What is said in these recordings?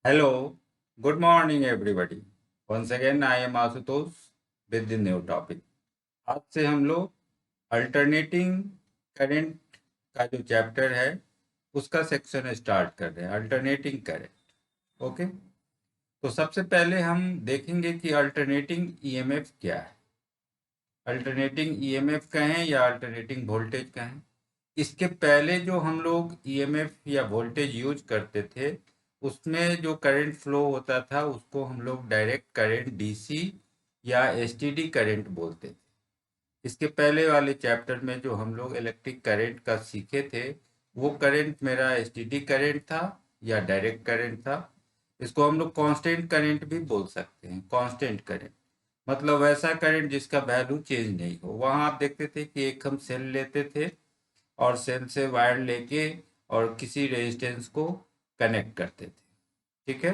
Hello, good morning everybody. Once again I am Asutosh with the new topic. आज से हम लोग alternating current का जो चैप्टर है उसका सेक्शन स्टार्ट कर रहे हैं, अल्टरनेटिंग करंट। ओके, तो सबसे पहले हम देखेंगे कि अल्टरनेटिंग ईएमएफ क्या है। अल्टरनेटिंग ईएमएफ कहें या अल्टरनेटिंग वोल्टेज कहें, इसके पहले जो हम लोग ईएमएफ या वोल्टेज यूज करते थे उसमें जो करंट फ्लो होता था उसको हम लोग डायरेक्ट करंट डीसी या एसटीडी करंट बोलते थे। इसके पहले वाले चैप्टर में जो हम लोग इलेक्ट्रिक करंट का सीखे थे वो करंट मेरा एसटीडी करंट था या डायरेक्ट करंट था। इसको हम लोग कांस्टेंट करंट भी बोल सकते हैं। कांस्टेंट करंट मतलब वैसा करंट जिसका वैल्यू चेंज नहीं हो। वहां आप देखते थे कि एक हम सेल लेते थे और सेल से वायर लेके और किसी रेजिस्टेंस को कनेक्ट करते थे। ठीक है,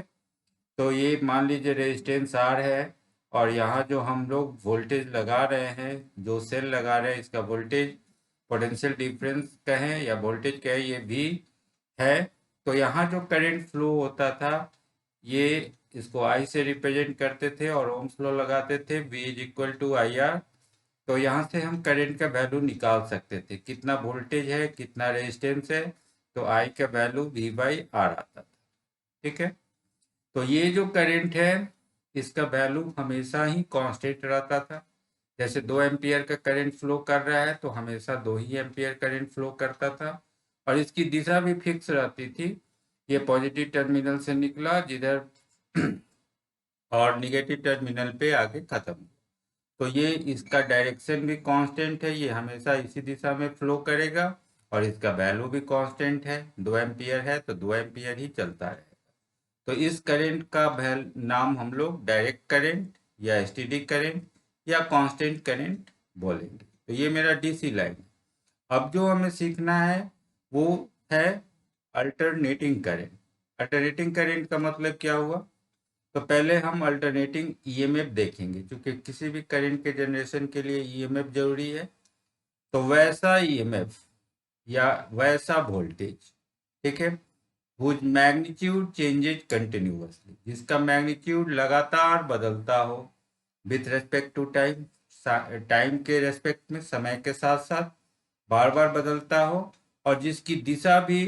तो ये मान लीजिए रेजिस्टेंस आर है और यहाँ जो हम लोग वोल्टेज लगा रहे हैं, जो सेल लगा रहे हैं, इसका वोल्टेज पोटेंशियल डिफरेंस कहें या वोल्टेज कहें, ये भी है। तो यहाँ जो करंट फ्लो होता था ये इसको आई से रिप्रेजेंट करते थे और ओम्स लॉ लगाते थे, V is equal to I R. तो यहाँ से हम करंट का वैल्यू निकाल सकते थे, कितना वोल्टेज है कितना रेजिस्टेंस है, तो आई का वैल्यू V बाई आर आता था। ठीक है, तो ये जो करंट है इसका वैल्यू हमेशा ही कांस्टेंट रहता था। जैसे 2 एम्पियर का करंट फ्लो कर रहा है तो हमेशा 2 ही एम्पियर करंट फ्लो करता था और इसकी दिशा भी फिक्स रहती थी। ये पॉजिटिव टर्मिनल से निकला जिधर और निगेटिव टर्मिनल पे आके खत्म। तो ये इसका डायरेक्शन भी कांस्टेंट है, ये हमेशा इसी दिशा में फ्लो करेगा और इसका वैल्यू भी कांस्टेंट है। 2 एम्पियर है तो 2 एम्पियर ही चलता रहेगा। तो इस करंट का नाम हम लोग डायरेक्ट करंट या एसटीडी करंट या कांस्टेंट करंट बोलेंगे। तो ये मेरा डीसी लाइन है। अब जो हमें सीखना है वो है अल्टरनेटिंग करंट। अल्टरनेटिंग करंट का मतलब क्या हुआ? तो पहले हम अल्टरनेटिंग ईएमएफ देखेंगे, क्योंकि किसी भी करंट के जनरेशन के लिए ईएमएफ जरूरी है। तो वैसा ईएमएफ या वैसा वोल्टेज, ठीक है, हुज मैग्नीट्यूड चेंजेज कंटिन्यूअसली, जिसका मैग्नीट्यूड लगातार बदलता हो with respect to time, time के रेस्पेक्ट में, समय के साथ साथ बार बार बदलता हो और जिसकी दिशा भी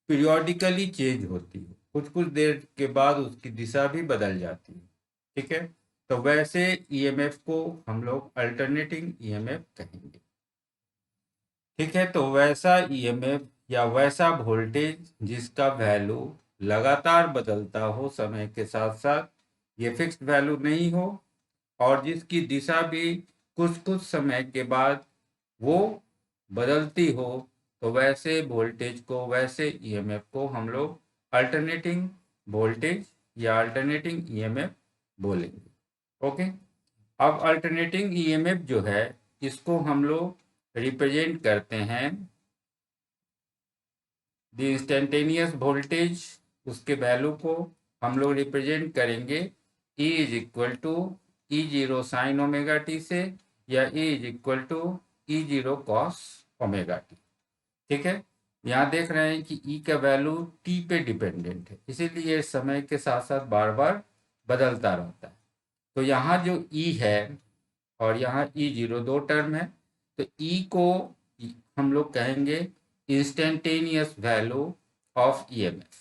पीरियोडिकली चेंज होती है, कुछ कुछ देर के बाद उसकी दिशा भी बदल जाती है। ठीक है, तो वैसे ईएमएफ को हम लोग अल्टरनेटिंग ईएमएफ कहेंगे। ठीक है, तो वैसा ईएमएफ या वैसा वोल्टेज जिसका वैल्यू लगातार बदलता हो समय के साथ साथ, ये फिक्स्ड वैल्यू नहीं हो और जिसकी दिशा भी कुछ कुछ समय के बाद वो बदलती हो, तो वैसे वोल्टेज को, वैसे ईएमएफ को हम लोग अल्टरनेटिंग वोल्टेज या अल्टरनेटिंग ईएमएफ बोलेंगे। ओके, अब अल्टरनेटिंग ईएमएफ जो है इसको हम लोग रिप्रेजेंट करते हैं द इंस्टेंटेनियस वोल्टेज, उसके वैल्यू को हम लोग रिप्रेजेंट करेंगे E is equal to E zero sine omega t से या E is equal to E zero cos omega t. ठीक है, यहाँ देख रहे हैं कि E का वैल्यू T पे डिपेंडेंट है, इसीलिए समय के साथ साथ बार बार बदलता रहता है। तो यहाँ जो E है और यहाँ ई जीरो, दो टर्म है, तो ई को हम लोग कहेंगे इंस्टेंटेनियस वैल्यू ऑफ ईएमएफ।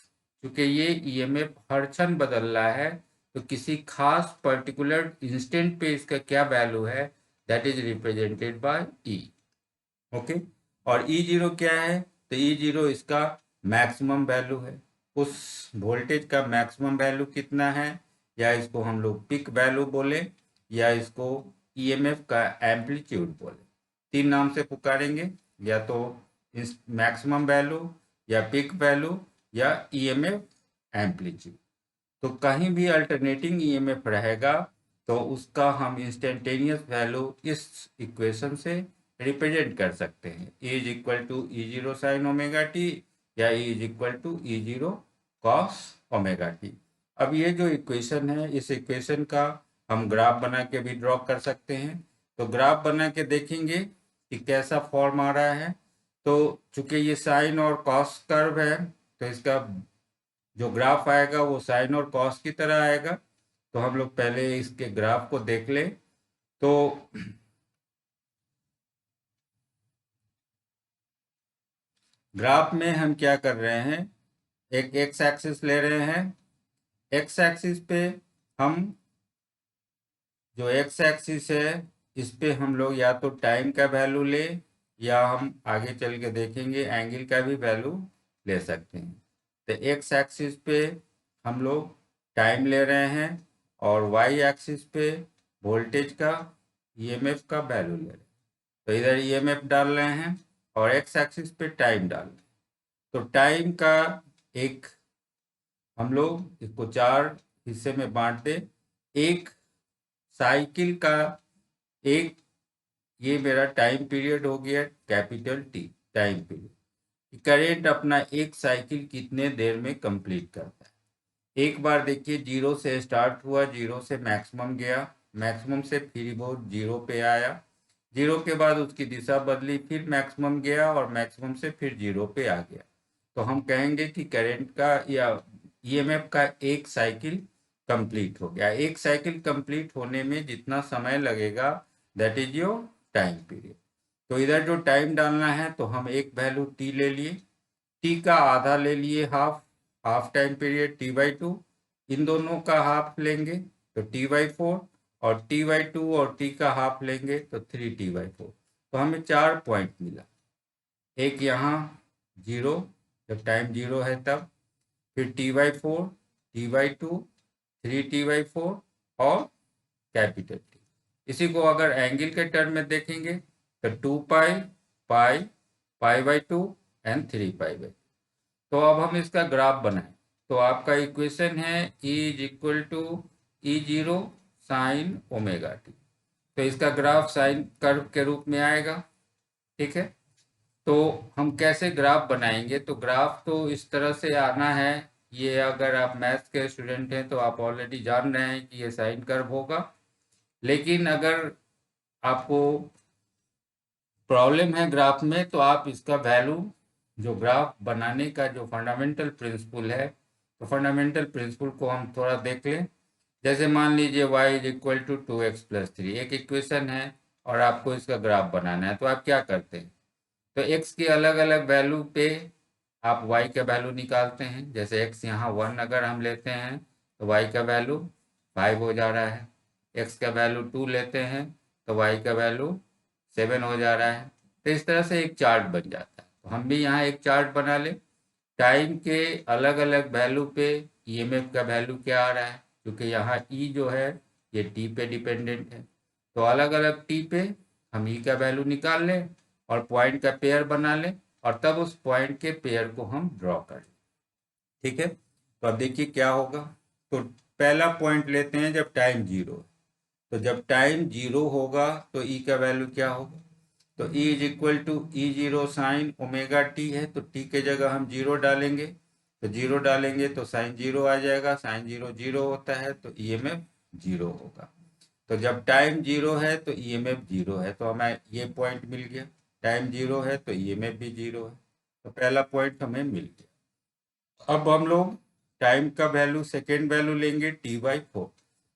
क्योंकि ये ईएमएफ हर क्षण बदल रहा है, तो किसी खास पर्टिकुलर इंस्टेंट पे इसका क्या वैल्यू है, that is represented by E. Okay, और ई जीरो क्या है? तो ई जीरो इसका मैक्सिमम वैल्यू है, उस वोल्टेज का मैक्सिमम वैल्यू कितना है, या इसको हम लोग पिक वैल्यू बोले या इसको ईएमएफ का एम्पलीट्यूड बोले। तीन नाम से पुकारेंगे, या तो इस मैक्सिमम वैल्यू या पिक वैल्यू या ईएमएफ एम्पलीट्यूड। तो कहीं भी अल्टरनेटिंग ईएमएफ रहेगा तो उसका हम इंस्टेंटेनियस वैल्यू इस इक्वेशन से रिप्रेजेंट कर सकते हैं, E is equal to E zero sine omega t या E is equal to E zero cos omega t. अब ये जो इक्वेशन है, इस इक्वेशन का हम ग्राफ बना के भी ड्रॉ कर सकते हैं। तो ग्राफ बना के देखेंगे कि कैसा फॉर्म आ रहा है। तो चूंकि ये साइन और कॉस कर्व है तो इसका जो ग्राफ आएगा वो साइन और कॉस की तरह आएगा। तो हम लोग पहले इसके ग्राफ को देख ले। तो ग्राफ में हम क्या कर रहे हैं, एक एक्स एक्सिस ले रहे हैं। एक्स एक्सिस पे हम, जो एक्स एक्सिस है इस पे हम लोग या तो टाइम का वैल्यू ले, या हम आगे चल के देखेंगे एंगल का भी वैल्यू ले सकते हैं। तो एक्स एक्सिस पे हम लोग टाइम ले रहे हैं, और वाई एक्सिस पे वोल्टेज का, ईएमएफ का वैल्यू ले रहे हैं। तो इधर ईएमएफ डाल रहे हैं और एक्स एक्सिस पे टाइम डाल रहे हैं। तो टाइम का एक, हम लोग इसको 4 हिस्से में बांट दे। एक साइकिल का एक, ये मेरा टाइम पीरियड हो गया capital T, time period. Current अपना एक साइकिल कितने देर में कंप्लीट करता है। एक बार देखिए, 0 से स्टार्ट हुआ, 0 से मैक्सिमम गया, मैक्सिमम से फिर वो 0 पे आया, 0 के बाद उसकी दिशा बदली, फिर मैक्सिमम गया और मैक्सिमम से फिर 0 पे आ गया। तो हम कहेंगे कि करंट का या ईएमएफ का एक साइकिल कंप्लीट हो गया। एक साइकिल कंप्लीट होने में जितना समय लगेगा, that is your time period. तो इधर जो टाइम डालना है, तो हम एक वैल्यू टी ले लिए, टी का आधा ले लिए half, half time period T/2। इन दोनों का हाफ लेंगे तो T/4, और T/2 और टी का हाफ लेंगे तो 3T/4। तो हमें 4 पॉइंट मिला। एक यहाँ 0, जब टाइम 0 है तब, फिर T/4, T/2, 3T/4 और कैपिटल टी। इसी को अगर एंगल के टर्म में देखेंगे तो 2 पाई, पाई, पाई/2 एंड 3 पाई/2। तो अब हम इसका ग्राफ बनाएं। तो आपका इक्वेशन है E is equal to E0 sine omega t. तो इसका ग्राफ साइन कर्व के रूप में आएगा। ठीक है, तो हम कैसे ग्राफ बनाएंगे, तो ग्राफ तो इस तरह से आना है। ये अगर आप मैथ्स के स्टूडेंट हैं तो आप ऑलरेडी जान रहे हैं कि ये साइन कर्व होगा। लेकिन अगर आपको प्रॉब्लम है ग्राफ में, तो आप इसका वैल्यू, जो ग्राफ बनाने का जो फंडामेंटल प्रिंसिपल है, तो फंडामेंटल प्रिंसिपल को हम थोड़ा देख लें। जैसे मान लीजिए y is equal to 2x+3 एक इक्वेशन है, और आपको इसका ग्राफ बनाना है। तो आप क्या करते हैं, तो x की अलग अलग वैल्यू पे आप y का वैल्यू निकालते हैं। जैसे x यहाँ 1 अगर हम लेते हैं तो y का वैल्यू 5 हो जा रहा है। x का वैल्यू 2 लेते हैं तो y का वैल्यू 7 हो जा रहा है। तो इस तरह से एक चार्ट बन जाता है। तो हम भी यहाँ एक चार्ट बना लें। टाइम के अलग अलग वैल्यू पे ईएमएफ का वैल्यू क्या आ रहा है, क्योंकि यहाँ ई जो है ये टी पे डिपेंडेंट है। तो अलग अलग टी पे हम ई का वैल्यू निकाल लें और पॉइंट का पेयर बना लें, और तब उस पॉइंट के पेयर को हम ड्रॉ कर लें। ठीक है, तो अब देखिए क्या होगा। तो पहला पॉइंट लेते हैं जब टाइम 0 है। तो जब टाइम 0 होगा तो ई का वैल्यू क्या होगा, तो E is equal to E0 sine omega t है, तो टी के जगह हम 0 डालेंगे। तो 0 डालेंगे तो साइन 0 आ जाएगा, साइन 0 0 होता है तो ईएमएफ 0 होगा। तो जब टाइम 0 है तो ईएमएफ 0 है, तो हमें ये पॉइंट मिल गया। टाइम 0 है तो ईएमएफ भी 0 है, तो पहला पॉइंट हमें मिल गया। अब हम लोग टाइम का वैल्यू, सेकेंड वैल्यू लेंगे T/4।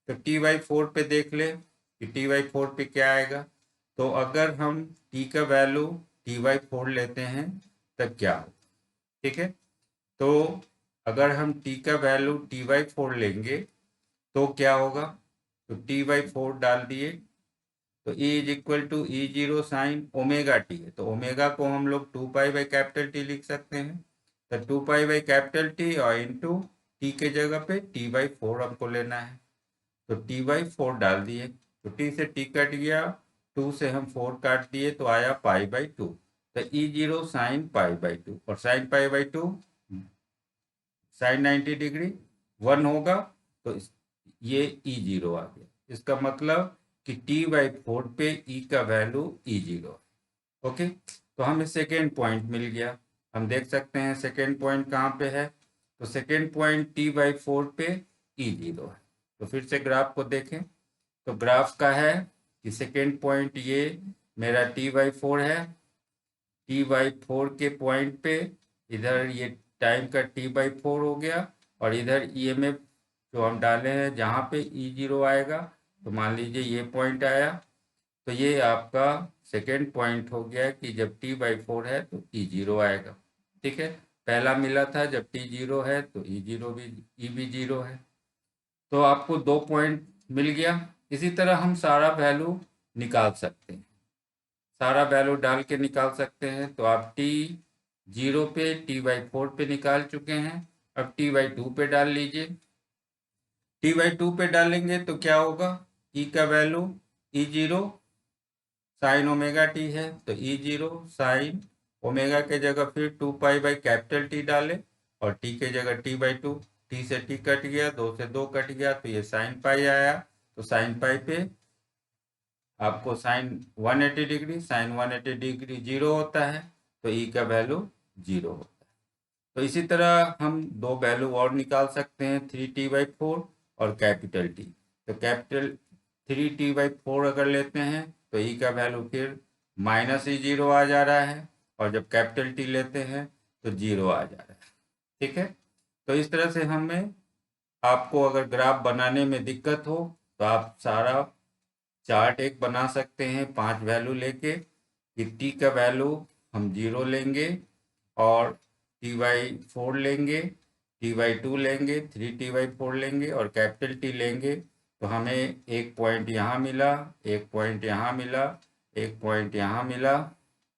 तो T/4 पे देख ले कि T/4 पे क्या आएगा। तो अगर हम t का वैल्यू T/4 लेते हैं तब क्या होगा। ठीक है, तो अगर हम t का वैल्यू T/4 लेंगे तो क्या होगा, तो T/4 डाल दिए तो E is equal to E0 sine omega t है। तो ओमेगा को हम लोग 2 पाई/कैपिटल T लिख सकते हैं। तो 2 पाई/कैपिटल T और इंटू टी के जगह पे T/4 हमको लेना है। तो T/4 डाल दिए तो t से t कट गया, 2 से हम 4 काट दिए तो आया पाई/2। तो E0 साइन पाई/2, और साइन पाई/2 साइन 90 डिग्री 1 होगा, तो ये E0 आ गया। इसका मतलब कि T/4 पे E का वैल्यू E0 है। ओके, तो हमें सेकेंड पॉइंट मिल गया। हम देख सकते हैं सेकेंड पॉइंट कहाँ पे है, तो सेकेंड पॉइंट T/4 पे E0 है। तो फिर से ग्राफ को देखें, तो ग्राफ का है कि सेकेंड पॉइंट ये मेरा T/4 है। T/4 के पॉइंट पे इधर ये टाइम का T/4 हो गया, और इधर ईएमएफ जो हम डाले हैं जहाँ पे E0 आएगा, तो मान लीजिए ये पॉइंट आया, तो ये आपका सेकेंड पॉइंट हो गया कि जब T/4 है तो E0 आएगा। ठीक है, पहला मिला था जब T0 है तो E0 भी E भी 0 है, तो आपको 2 पॉइंट मिल गया। इसी तरह हम सारा वैल्यू निकाल सकते हैं, सारा वैल्यू डाल के निकाल सकते हैं। तो आप T0 पे T/4 पे निकाल चुके हैं, अब T/2 पे डाल लीजिए। T/2 पे डालेंगे तो क्या होगा, E का value E0 sine omega t है, तो E0 साइन ओमेगा के जगह फिर 2 पाई बाई T डाले और T के जगह T/2, T से T कट गया, 2 से 2 कट गया, तो ये साइन पाई आया। तो साइन पाई पे आपको साइन 180 डिग्री, साइन 180 डिग्री 0 होता है, तो E का वैल्यू 0 होता है। तो इसी तरह हम दो वैल्यू और निकाल सकते हैं, 3T/4 और कैपिटल T। तो कैपिटल 3T/4 अगर लेते हैं तो E का वैल्यू फिर -E0 आ जा रहा है, और जब कैपिटल T लेते हैं तो 0 आ जा रहा है। ठीक है, तो इस तरह से हमें, आपको अगर ग्राफ बनाने में दिक्कत हो तो आप सारा चार्ट एक बना सकते हैं 5 वैल्यू लेके, कि T का वैल्यू हम 0 लेंगे और T/4 लेंगे, T/2 लेंगे, 3T/4 लेंगे और कैपिटल T लेंगे, तो हमें एक पॉइंट यहाँ मिला, एक पॉइंट यहाँ मिला, एक पॉइंट यहाँ मिला,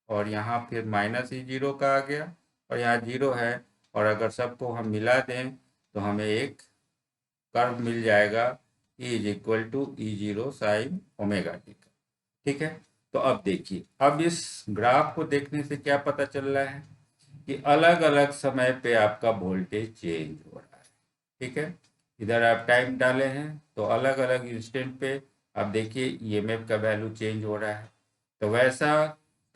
और यहाँ फिर -E0 का आ गया और यहाँ 0 है। और अगर सबको हम मिला दें तो हमें एक कर्व मिल जाएगा E = E0 sine omega T का। ठीक है, तो अब देखिए, अब इस ग्राफ को देखने से क्या पता चल रहा है कि अलग अलग समय पे आपका वोल्टेज चेंज हो रहा है। ठीक है, इधर आप टाइम डाले हैं तो अलग अलग इंस्टेंट पे आप देखिए ईएमएफ का वैल्यू चेंज हो रहा है। तो वैसा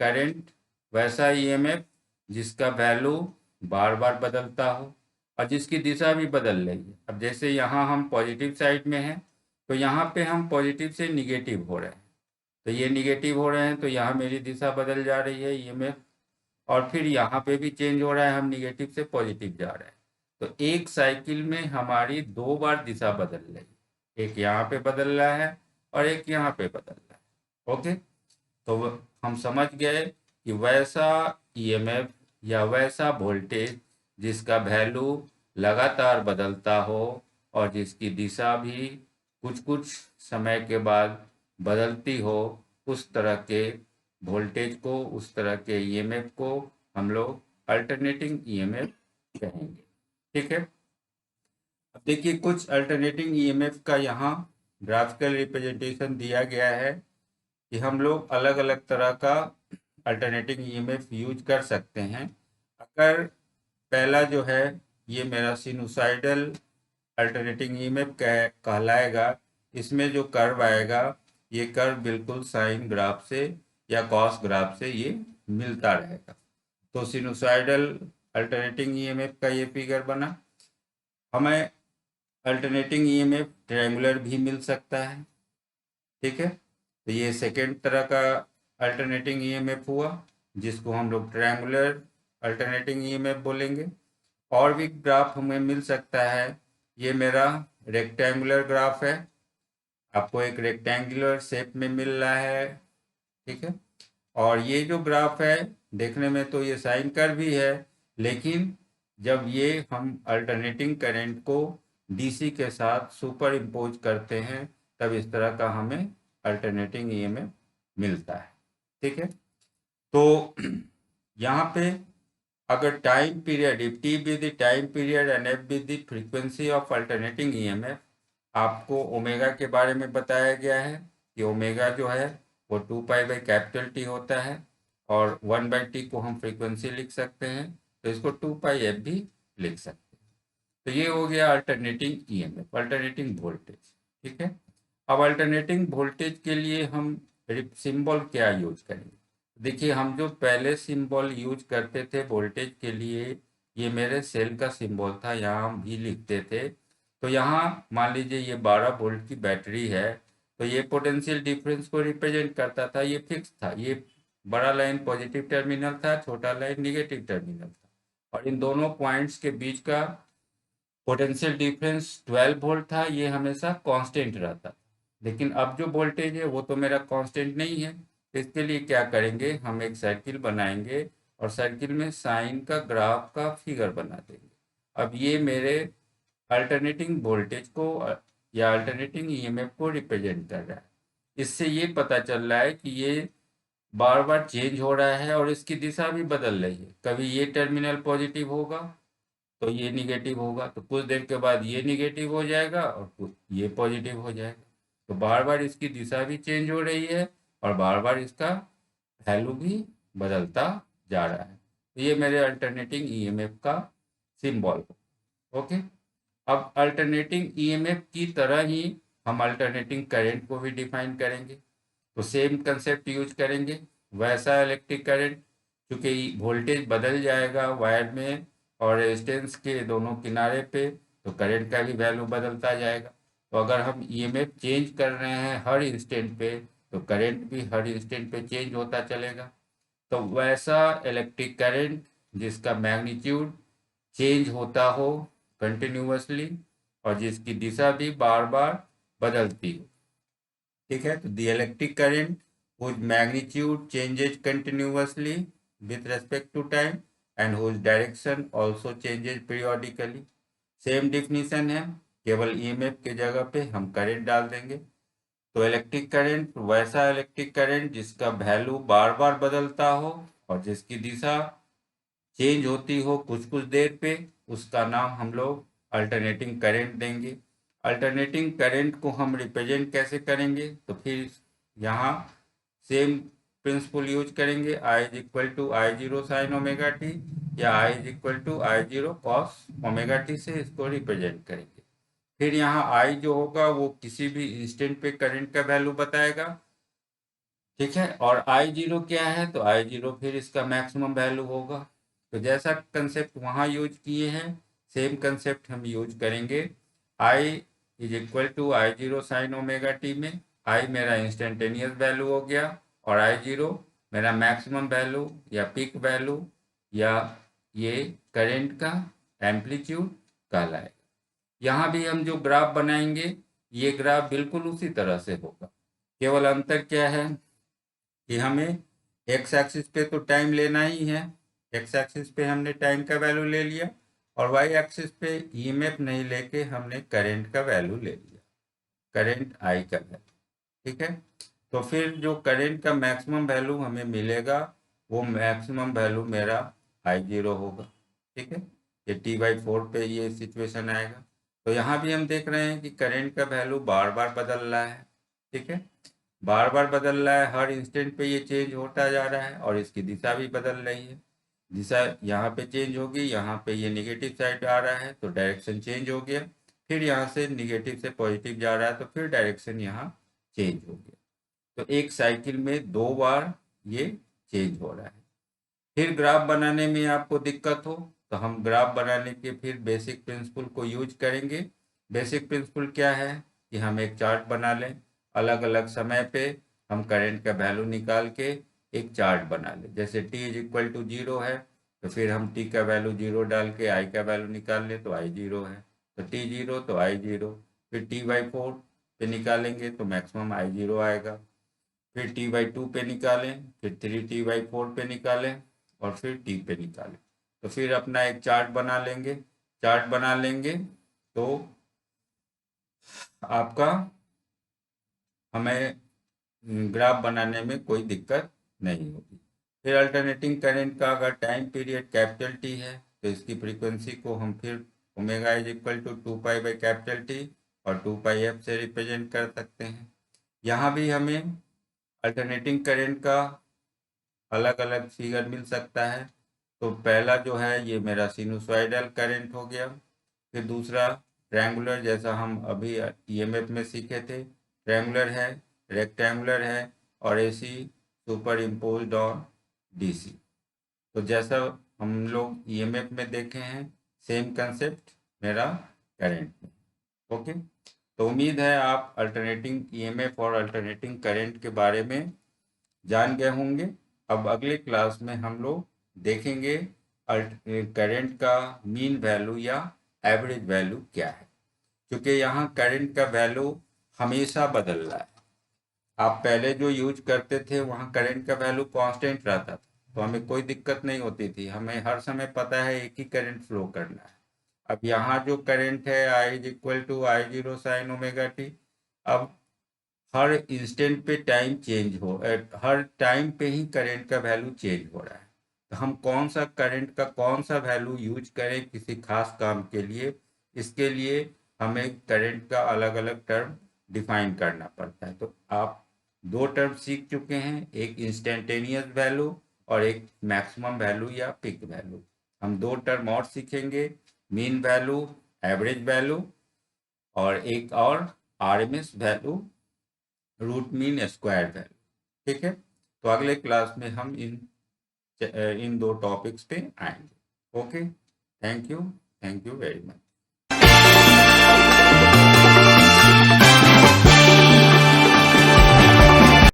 करंट, वैसा ईएमएफ जिसका वैल्यू बार बार बदलता हो और जिसकी दिशा भी बदल रही है। अब जैसे यहाँ हम पॉजिटिव साइड में हैं, तो यहाँ पे हम पॉजिटिव से निगेटिव हो रहे हैं, तो ये निगेटिव हो रहे हैं, तो यहाँ मेरी दिशा बदल जा रही है ईएमएफ, और फिर यहाँ पे भी चेंज हो रहा है, हम निगेटिव से पॉजिटिव जा रहे हैं। तो एक साइकिल में हमारी 2 बार दिशा बदल रही है, एक यहाँ पे बदल रहा है और एक यहाँ पे बदल रहा है। ओके, तो हम समझ गए कि वैसा ईएमएफ या वैसा वोल्टेज जिसका वैल्यू लगातार बदलता हो और जिसकी दिशा भी कुछ कुछ समय के बाद बदलती हो, उस तरह के वोल्टेज को, उस तरह के ईएमएफ को हम लोग अल्टरनेटिंग ईएमएफ कहेंगे। ठीक है, अब देखिए कुछ अल्टरनेटिंग ईएमएफ का यहाँ ग्राफिकल रिप्रेजेंटेशन दिया गया है कि हम लोग अलग अलग तरह का अल्टरनेटिंग ईएमएफ यूज कर सकते हैं। अगर पहला जो है ये मेरा सिनुसाइडल अल्टरनेटिंग ईएमएफ कहलाएगा, इसमें जो कर्व आएगा ये कर्व बिल्कुल साइन ग्राफ से या कॉस ग्राफ से ये मिलता रहेगा। तो सिनुसाइडल अल्टरनेटिंग ईएमएफ का ये फिगर बना। हमें अल्टरनेटिंग ईएमएफ ट्रायंगुलर भी मिल सकता है। ठीक है, तो ये सेकेंड तरह का अल्टरनेटिंग ईएमएफ हुआ जिसको हम लोग ट्रायंगुलर अल्टरनेटिंग ईएमएफ बोलेंगे। और भी ग्राफ हमें मिल सकता है, ये मेरा रेक्टेंगुलर ग्राफ है, आपको एक रेक्टेंगुलर शेप में मिल रहा है। ठीक है, और ये जो ग्राफ है देखने में तो ये साइन कर्व भी है, लेकिन जब ये हम अल्टरनेटिंग करंट को डीसी के साथ सुपर इम्पोज करते हैं तब इस तरह का हमें अल्टरनेटिंग ईएमएफ मिलता है। ठीक है, तो यहाँ पे अगर time period, if T be the time period and F be the frequency of alternating EMF, आपको ओमेगा के बारे में बताया गया है कि ओमेगा जो है वो 2 पाई बाई T होता है, और 1/T को हम फ्रीक्वेंसी लिख सकते हैं, तो इसको 2πf भी लिख सकते हैं। तो ये हो गया अल्टरनेटिंग ईएमएफ, अल्टरनेटिंग वोल्टेज। ठीक है, अब अल्टरनेटिंग वोल्टेज के लिए हम सिंबल क्या यूज करेंगे। देखिए, हम जो पहले सिंबल यूज करते थे वोल्टेज के लिए, ये मेरे सेल का सिंबल था, यहाँ हम भी लिखते थे। तो यहाँ मान लीजिए ये 12 वोल्ट की बैटरी है, तो ये पोटेंशियल डिफरेंस को रिप्रेजेंट करता था, ये फिक्स था, ये बड़ा लाइन पॉजिटिव टर्मिनल था, छोटा लाइन निगेटिव टर्मिनल था, और इन दोनों पॉइंट्स के बीच का पोटेंशियल डिफरेंस 12 वोल्ट था, ये हमेशा कांस्टेंट रहता। लेकिन अब जो वोल्टेज है वो तो मेरा कांस्टेंट नहीं है। इसके लिए क्या करेंगे, हम एक सर्किल बनाएंगे और सर्किल में साइन का ग्राफ का फिगर बना देंगे। अब ये मेरे अल्टरनेटिंग वोल्टेज को या अल्टरनेटिंग ईएमएफ को रिप्रेजेंट कर रहा है। इससे ये पता चल रहा है कि ये बार बार चेंज हो रहा है और इसकी दिशा भी बदल रही है। कभी ये टर्मिनल पॉजिटिव होगा तो ये निगेटिव होगा, तो कुछ देर के बाद ये निगेटिव हो जाएगा और कुछ ये पॉजिटिव हो जाएगा। तो बार बार इसकी दिशा भी चेंज हो रही है और बार बार इसका वैल्यू भी बदलता जा रहा है। तो ये मेरे अल्टरनेटिंग ईएमएफ का सिंबल हो। ओके, अब अल्टरनेटिंग ईएमएफ की तरह ही हम अल्टरनेटिंग करंट को भी डिफाइन करेंगे। तो सेम कंसेप्ट यूज करेंगे, वैसा इलेक्ट्रिक करंट, क्योंकि वोल्टेज बदल जाएगा वायर में और रेजिस्टेंस के दोनों किनारे पे, तो करंट का भी वैल्यू बदलता जाएगा। तो अगर हम ईएमएफ चेंज कर रहे हैं हर इंस्टेंट पे, तो करंट भी हर इंस्टेंट पे चेंज होता चलेगा। तो वैसा इलेक्ट्रिक करंट जिसका मैग्नीट्यूड चेंज होता हो कंटिन्यूअसली और जिसकी दिशा भी बार बार बदलती हो। ठीक है, तो the electric current whose magnitude changes continuously with respect to time and whose direction also changes periodically। Same definition है, केवल ईएमएफ के जगह पे हम करंट डाल देंगे। तो इलेक्ट्रिक करंट वैसा इलेक्ट्रिक करंट जिसका वैल्यू बार बार बदलता हो और जिसकी दिशा चेंज होती हो कुछ कुछ देर पे, उसका नाम हम लोग अल्टरनेटिंग करंट देंगे। अल्टरनेटिंग करंट को हम रिप्रेजेंट कैसे करेंगे, तो फिर यहाँ सेम प्रिंसिपल यूज करेंगे, i is equal to i zero sine omega t या i is equal to i zero cos omega t से इसको रिप्रेजेंट करेंगे। फिर यहाँ आई जो होगा वो किसी भी इंस्टेंट पे करंट का वैल्यू बताएगा। ठीक है, और आई जीरो क्या है, तो आई जीरो फिर इसका मैक्सिमम वैल्यू होगा। तो जैसा कंसेप्ट वहाँ यूज किए हैं सेम कंसेप्ट हम यूज करेंगे। I is equal to i zero sine omega t में आई मेरा इंस्टेंटेनियस वैल्यू हो गया और आई जीरो मेरा मैक्सिमम वैल्यू या पीक वैल्यू या ये करंट का एम्पलीट्यूड कहलाएगा। यहाँ भी हम जो ग्राफ बनाएंगे ये ग्राफ बिल्कुल उसी तरह से होगा, केवल अंतर क्या है कि हमें एक्स एक्सिस पे तो टाइम लेना ही है, एक्स एक्सिस पे हमने टाइम का वैल्यू ले लिया और वाई एक्सिस पे ईएमएफ नहीं लेके हमने करंट का वैल्यू ले लिया, करंट आई का वैल्यू। ठीक है, तो फिर जो करंट का मैक्सिमम वैल्यू हमें मिलेगा वो मैक्सिमम वैल्यू मेरा आई जीरो होगा। ठीक है, ये T/4 पे ये सिचुएशन आएगा। तो यहाँ भी हम देख रहे हैं कि करंट का वैल्यू बार बार बदल रहा है। ठीक है, बार बार बदल रहा है, हर इंस्टेंट पे ये चेंज होता जा रहा है और इसकी दिशा भी बदल रही है। दिशा यहाँ पे चेंज होगी, यहाँ पे ये निगेटिव साइड आ रहा है तो डायरेक्शन चेंज हो गया, फिर यहाँ से निगेटिव से पॉजिटिव जा रहा है तो फिर डायरेक्शन यहाँ चेंज हो गया। तो एक साइकिल में 2 बार ये चेंज हो रहा है। फिर ग्राफ बनाने में आपको दिक्कत हो तो हम ग्राफ बनाने के फिर बेसिक प्रिंसिपल को यूज करेंगे। बेसिक प्रिंसिपल क्या है कि हम एक चार्ट बना लें, अलग अलग समय पे हम करंट का वैल्यू निकाल के एक चार्ट बना लें। जैसे t इज इक्वल टू 0 है तो फिर हम t का वैल्यू 0 डाल के i का वैल्यू निकाल लें तो i 0 है, तो t 0 तो i 0। फिर t/4 पे निकालेंगे तो मैक्सिमम i 0 आएगा, फिर t/2 पे निकालें, फिर 3t/4 पे निकालें और फिर t पे निकालें। तो फिर अपना एक चार्ट बना लेंगे, चार्ट बना लेंगे तो आपका हमें ग्राफ बनाने में कोई दिक्कत नहीं होगी। फिर अल्टरनेटिंग करंट का अगर टाइम पीरियड कैपिटल टी है तो इसकी फ्रीक्वेंसी को हम फिर omega is equal to 2π/T और 2πf से रिप्रेजेंट कर सकते हैं। यहाँ भी हमें अल्टरनेटिंग करंट का अलग अलग फिगर मिल सकता है। तो पहला जो है ये मेरा सिनुसॉइडल करंट हो गया, फिर दूसरा ट्रायंगुलर, जैसा हम अभी ईएमएफ में सीखे थे, ट्रायंगुलर है, रेक्टेंगुलर है और AC super imposed on DC. तो जैसा हम लोग ईएमएफ में देखे हैं सेम कंसेप्ट मेरा करंट में। ओके, तो उम्मीद है आप अल्टरनेटिंग ईएमएफ और अल्टरनेटिंग करंट के बारे में जान गए होंगे। अब अगले क्लास में हम लोग देखेंगे करंट का मीन वैल्यू या एवरेज वैल्यू क्या है, क्योंकि यहाँ करंट का वैल्यू हमेशा बदल रहा है। आप पहले जो यूज करते थे वहाँ करंट का वैल्यू कांस्टेंट रहता था, तो हमें कोई दिक्कत नहीं होती थी, हमें हर समय पता है एक ही करंट फ्लो करना है। अब यहाँ जो करंट है I is equal to I0 sine omega t, अब हर इंस्टेंट पे टाइम चेंज हो, हर टाइम पे ही करंट का वैल्यू चेंज हो रहा है। तो हम कौन सा करंट का कौन सा वैल्यू यूज करें किसी खास काम के लिए, इसके लिए हमें करंट का अलग अलग टर्म डिफाइन करना पड़ता है। तो आप दो टर्म सीख चुके हैं, एक इंस्टेंटेनियस वैल्यू और एक मैक्सिमम वैल्यू या पीक वैल्यू। हम दो टर्म और सीखेंगे, मीन वैल्यू, एवरेज वैल्यू, और एक और RMS value, root mean square value. ठीक है, तो अगले क्लास में हम इन दो टॉपिक्स पे आएंगे। Okay, thank you very much.